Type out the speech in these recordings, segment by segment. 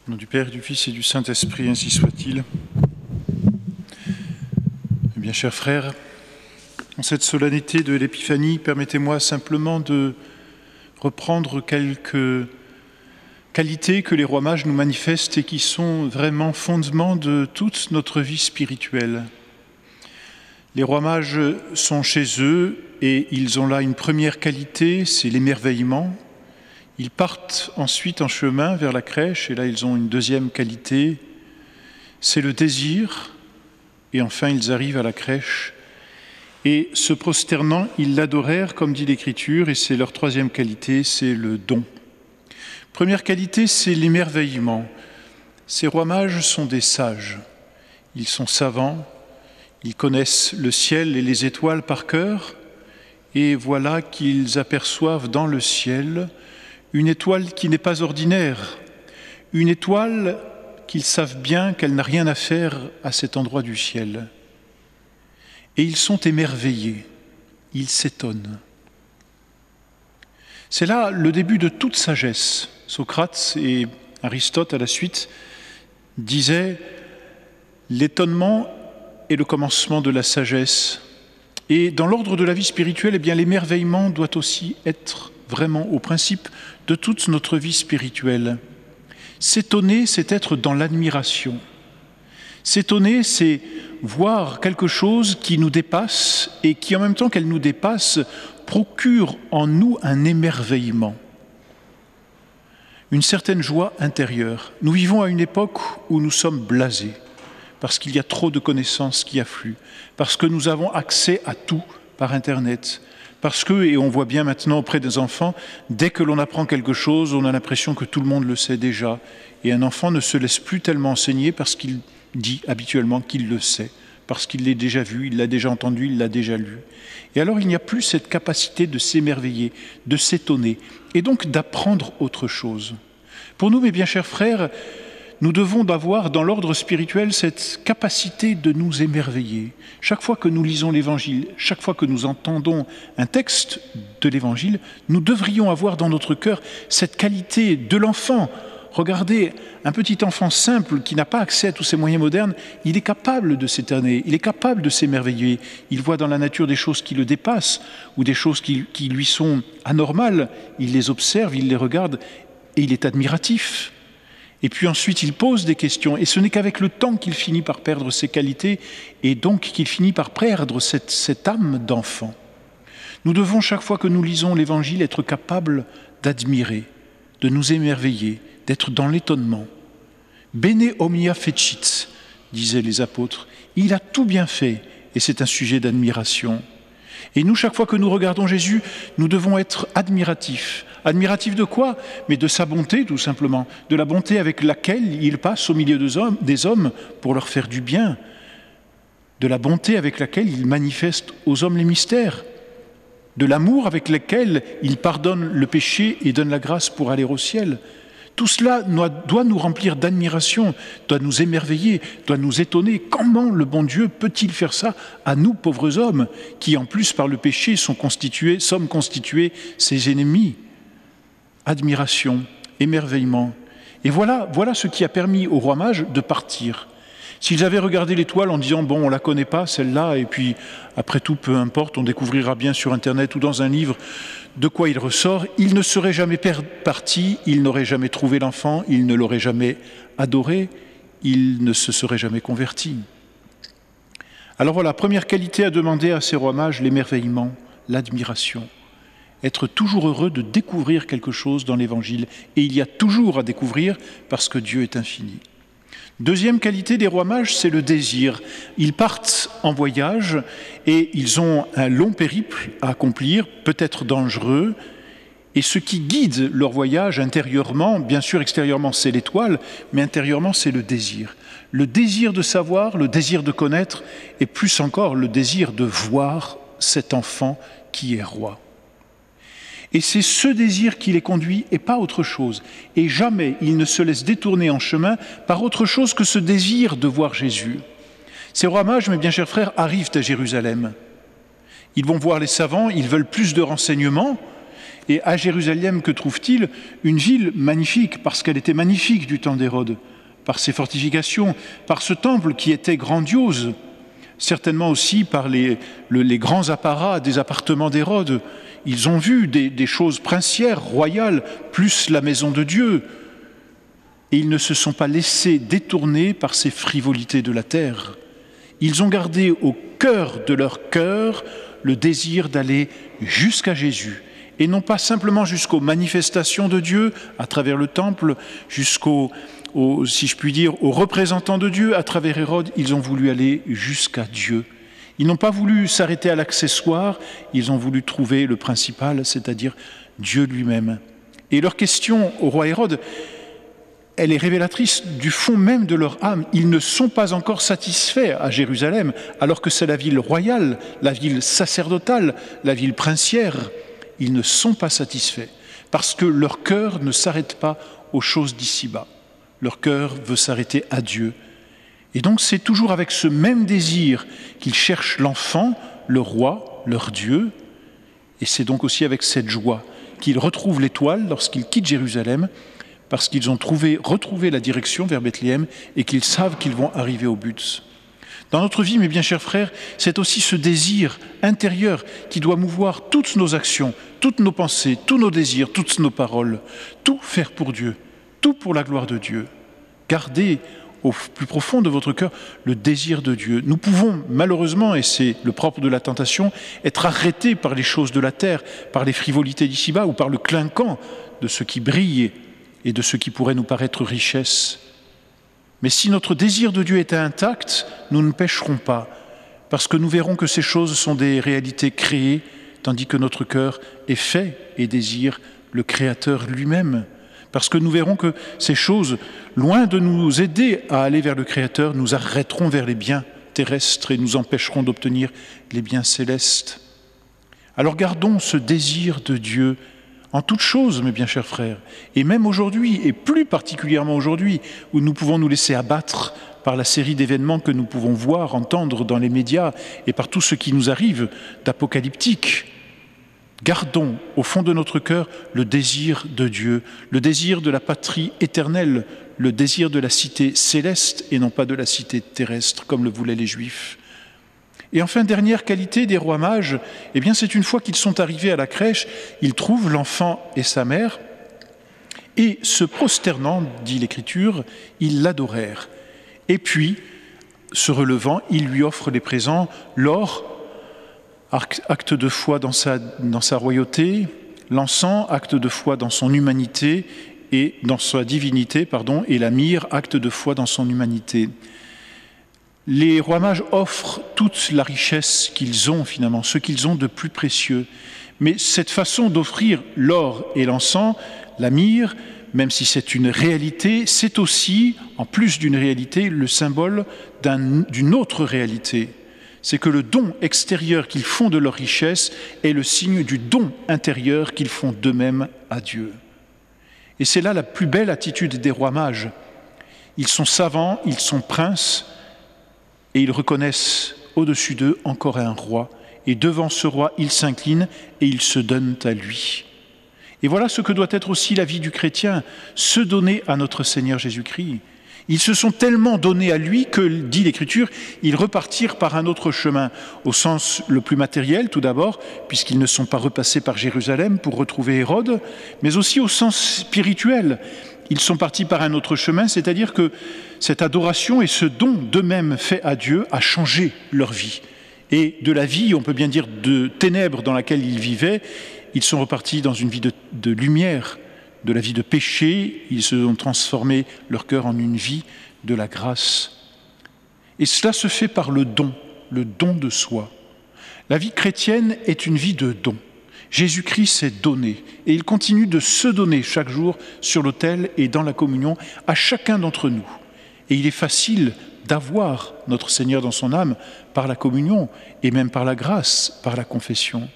Au nom du Père, du Fils et du Saint-Esprit, ainsi soit-il. Eh bien, chers frères, en cette solennité de l'Épiphanie, permettez-moi simplement de reprendre quelques qualités que les rois mages nous manifestent et qui sont vraiment fondement de toute notre vie spirituelle. Les rois mages sont chez eux et ils ont là une première qualité, c'est l'émerveillement. Ils partent ensuite en chemin vers la crèche et là ils ont une deuxième qualité, c'est le désir. Et enfin ils arrivent à la crèche et se prosternant, ils l'adorèrent comme dit l'Écriture et c'est leur troisième qualité, c'est le don. Première qualité, c'est l'émerveillement. Ces rois mages sont des sages, ils sont savants, ils connaissent le ciel et les étoiles par cœur et voilà qu'ils aperçoivent dans le ciel une étoile qui n'est pas ordinaire, une étoile qu'ils savent bien qu'elle n'a rien à faire à cet endroit du ciel. Et ils sont émerveillés, ils s'étonnent. C'est là le début de toute sagesse. Socrate et Aristote, à la suite, disaient « L'étonnement est le commencement de la sagesse ». Et dans l'ordre de la vie spirituelle, eh bien, l'émerveillement doit aussi être vraiment au principe de toute notre vie spirituelle. S'étonner, c'est être dans l'admiration. S'étonner, c'est voir quelque chose qui nous dépasse et qui, en même temps qu'elle nous dépasse, procure en nous un émerveillement, une certaine joie intérieure. Nous vivons à une époque où nous sommes blasés, parce qu'il y a trop de connaissances qui affluent, parce que nous avons accès à tout par Internet, parce que, et on voit bien maintenant auprès des enfants, dès que l'on apprend quelque chose, on a l'impression que tout le monde le sait déjà. Et un enfant ne se laisse plus tellement enseigner parce qu'il dit habituellement qu'il le sait, parce qu'il l'a déjà vu, il l'a déjà entendu, il l'a déjà lu. Et alors il n'y a plus cette capacité de s'émerveiller, de s'étonner, et donc d'apprendre autre chose. Pour nous, mes bien chers frères, nous devons avoir dans l'ordre spirituel cette capacité de nous émerveiller. Chaque fois que nous lisons l'Évangile, chaque fois que nous entendons un texte de l'Évangile, nous devrions avoir dans notre cœur cette qualité de l'enfant. Regardez, un petit enfant simple qui n'a pas accès à tous ces moyens modernes, il est capable de s'étonner, il est capable de s'émerveiller. Il voit dans la nature des choses qui le dépassent ou des choses qui lui sont anormales. Il les observe, il les regarde et il est admiratif. Et puis ensuite, il pose des questions. Et ce n'est qu'avec le temps qu'il finit par perdre ses qualités et donc qu'il finit par perdre cette âme d'enfant. Nous devons, chaque fois que nous lisons l'Évangile, être capables d'admirer, de nous émerveiller, d'être dans l'étonnement. « Bene omnia fecit », disaient les apôtres. Il a tout bien fait et c'est un sujet d'admiration. Et nous, chaque fois que nous regardons Jésus, nous devons être admiratifs. Admiratifs de quoi? Mais de sa bonté, tout simplement. De la bonté avec laquelle il passe au milieu des hommes pour leur faire du bien. De la bonté avec laquelle il manifeste aux hommes les mystères. De l'amour avec lequel il pardonne le péché et donne la grâce pour aller au ciel. Tout cela doit nous remplir d'admiration, doit nous émerveiller, doit nous étonner. Comment le bon Dieu peut-il faire ça à nous, pauvres hommes, qui en plus par le péché sommes constitués ses ennemis? Admiration, émerveillement. Et voilà ce qui a permis aux rois mages de partir. S'ils avaient regardé l'étoile en disant « bon, on ne la connaît pas, celle-là, et puis après tout, peu importe, on découvrira bien sur Internet ou dans un livre de quoi il ressort », ils ne seraient jamais partis, ils n'auraient jamais trouvé l'enfant, ils ne l'auraient jamais adoré, ils ne se seraient jamais convertis. Alors voilà, première qualité à demander à ces rois mages, l'émerveillement, l'admiration. Être toujours heureux de découvrir quelque chose dans l'Évangile. Et il y a toujours à découvrir parce que Dieu est infini. Deuxième qualité des rois mages, c'est le désir. Ils partent en voyage et ils ont un long périple à accomplir, peut-être dangereux. Et ce qui guide leur voyage intérieurement, bien sûr extérieurement c'est l'étoile, mais intérieurement c'est le désir. Le désir de savoir, le désir de connaître et plus encore le désir de voir cet enfant qui est roi. Et c'est ce désir qui les conduit et pas autre chose. Et jamais ils ne se laissent détourner en chemin par autre chose que ce désir de voir Jésus. Ces rois mages, mes bien chers frères, arrivent à Jérusalem. Ils vont voir les savants, ils veulent plus de renseignements. Et à Jérusalem, que trouve-t-il? Une ville magnifique, parce qu'elle était magnifique du temps d'Hérode, par ses fortifications, par ce temple qui était grandiose, certainement aussi par les grands apparats des appartements d'Hérode. Ils ont vu des choses princières, royales, plus la maison de Dieu. Et ils ne se sont pas laissés détourner par ces frivolités de la terre. Ils ont gardé au cœur de leur cœur le désir d'aller jusqu'à Jésus, et non pas simplement jusqu'aux manifestations de Dieu à travers le temple, si je puis dire, aux représentants de Dieu à travers Hérode. Ils ont voulu aller jusqu'à Dieu. Ils n'ont pas voulu s'arrêter à l'accessoire, ils ont voulu trouver le principal, c'est-à-dire Dieu lui-même. Et leur question au roi Hérode, elle est révélatrice du fond même de leur âme. Ils ne sont pas encore satisfaits à Jérusalem, alors que c'est la ville royale, la ville sacerdotale, la ville princière. Ils ne sont pas satisfaits, parce que leur cœur ne s'arrête pas aux choses d'ici-bas. Leur cœur veut s'arrêter à Dieu. Et donc c'est toujours avec ce même désir qu'ils cherchent l'enfant, le roi, leur Dieu. Et c'est donc aussi avec cette joie qu'ils retrouvent l'étoile lorsqu'ils quittent Jérusalem, parce qu'ils ont retrouvé la direction vers Bethléem et qu'ils savent qu'ils vont arriver au but. Dans notre vie, mes bien chers frères, c'est aussi ce désir intérieur qui doit mouvoir toutes nos actions, toutes nos pensées, tous nos désirs, toutes nos paroles. Tout faire pour Dieu, tout pour la gloire de Dieu. Gardez au plus profond de votre cœur le désir de Dieu. Nous pouvons malheureusement, et c'est le propre de la tentation, être arrêtés par les choses de la terre, par les frivolités d'ici-bas ou par le clinquant de ce qui brille et de ce qui pourrait nous paraître richesse. Mais si notre désir de Dieu est intact, nous ne pécherons pas, parce que nous verrons que ces choses sont des réalités créées, tandis que notre cœur est fait et désire le Créateur lui-même. Parce que nous verrons que ces choses, loin de nous aider à aller vers le Créateur, nous arrêteront vers les biens terrestres et nous empêcheront d'obtenir les biens célestes. Alors gardons ce désir de Dieu en toutes choses, mes bien chers frères, et même aujourd'hui, et plus particulièrement aujourd'hui, où nous pouvons nous laisser abattre par la série d'événements que nous pouvons voir, entendre dans les médias, et par tout ce qui nous arrive d'apocalyptique. Gardons au fond de notre cœur le désir de Dieu, le désir de la patrie éternelle, le désir de la cité céleste et non pas de la cité terrestre, comme le voulaient les Juifs. Et enfin, dernière qualité des rois mages, eh bien, c'est une fois qu'ils sont arrivés à la crèche, ils trouvent l'enfant et sa mère, et se prosternant, dit l'Écriture, ils l'adorèrent. Et puis, se relevant, ils lui offrent les présents, l'or, acte de foi dans sa royauté, l'encens, acte de foi dans son humanité, et dans sa divinité, et la myrrhe, acte de foi dans son humanité. Les rois mages offrent toute la richesse qu'ils ont finalement, ce qu'ils ont de plus précieux. Mais cette façon d'offrir l'or et l'encens, la myrrhe, même si c'est une réalité, c'est aussi, en plus d'une réalité, le symbole d'une autre réalité. C'est que le don extérieur qu'ils font de leur richesse est le signe du don intérieur qu'ils font d'eux-mêmes à Dieu. Et c'est là la plus belle attitude des rois mages. Ils sont savants, ils sont princes, et ils reconnaissent au-dessus d'eux encore un roi. Et devant ce roi, ils s'inclinent et ils se donnent à lui. Et voilà ce que doit être aussi la vie du chrétien, se donner à notre Seigneur Jésus-Christ. Ils se sont tellement donnés à lui que, dit l'Écriture, ils repartirent par un autre chemin, au sens le plus matériel tout d'abord, puisqu'ils ne sont pas repassés par Jérusalem pour retrouver Hérode, mais aussi au sens spirituel. Ils sont partis par un autre chemin, c'est-à-dire que cette adoration et ce don d'eux-mêmes fait à Dieu a changé leur vie. Et de la vie, on peut bien dire de ténèbres dans laquelle ils vivaient, ils sont repartis dans une vie de lumière, de la vie de péché, ils se ont transformé leur cœur en une vie de la grâce. Et cela se fait par le don de soi. La vie chrétienne est une vie de don. Jésus-Christ s'est donné et il continue de se donner chaque jour sur l'autel et dans la communion à chacun d'entre nous. Et il est facile d'avoir notre Seigneur dans son âme par la communion et même par la grâce, par la confession.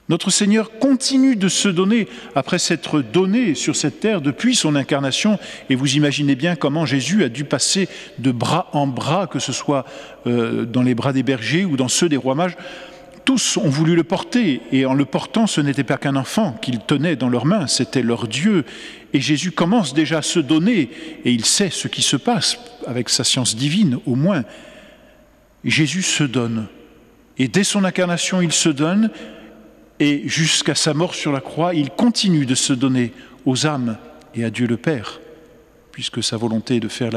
Notre Seigneur continue de se donner après s'être donné sur cette terre depuis son incarnation. Et vous imaginez bien comment Jésus a dû passer de bras en bras, que ce soit dans les bras des bergers ou dans ceux des rois mages, tous ont voulu le porter, et en le portant, ce n'était pas qu'un enfant qu'ils tenaient dans leurs mains, c'était leur Dieu. Et Jésus commence déjà à se donner, et il sait ce qui se passe, avec sa science divine au moins. Jésus se donne, et dès son incarnation, il se donne, et jusqu'à sa mort sur la croix, il continue de se donner aux âmes et à Dieu le Père, puisque sa volonté est de faire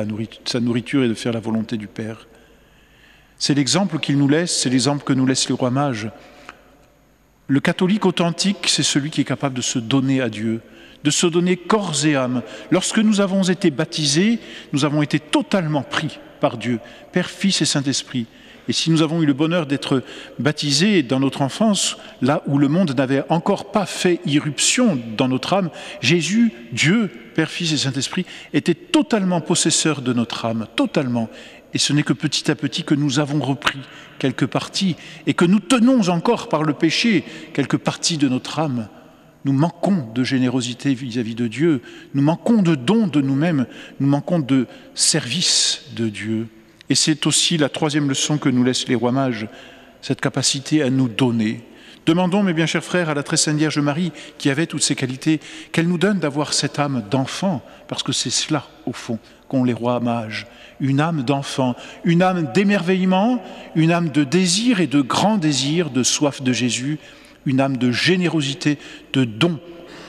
sa nourriture et de faire la volonté du Père. C'est l'exemple qu'il nous laisse, c'est l'exemple que nous laissent les rois mages. Le catholique authentique, c'est celui qui est capable de se donner à Dieu, de se donner corps et âme. Lorsque nous avons été baptisés, nous avons été totalement pris par Dieu, Père, Fils et Saint-Esprit. Et si nous avons eu le bonheur d'être baptisés dans notre enfance, là où le monde n'avait encore pas fait irruption dans notre âme, Jésus, Dieu, Père, Fils et Saint-Esprit, était totalement possesseur de notre âme, totalement. Et ce n'est que petit à petit que nous avons repris quelques parties et que nous tenons encore par le péché quelques parties de notre âme. Nous manquons de générosité vis-à-vis de Dieu, nous manquons de dons de nous-mêmes, nous manquons de service de Dieu. Et c'est aussi la troisième leçon que nous laissent les rois mages, cette capacité à nous donner. Demandons, mes bien chers frères, à la très sainte Vierge Marie, qui avait toutes ces qualités, qu'elle nous donne d'avoir cette âme d'enfant, parce que c'est cela, au fond, qu'ont les rois mages. Une âme d'enfant, une âme d'émerveillement, une âme de désir et de grand désir, de soif de Jésus, une âme de générosité, de don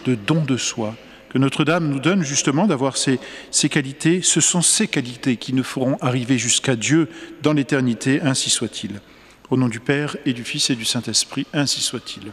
de soi. Que Notre-Dame nous donne justement d'avoir ces qualités. Ce sont ces qualités qui nous feront arriver jusqu'à Dieu dans l'éternité, ainsi soit-il. Au nom du Père et du Fils et du Saint-Esprit, ainsi soit-il.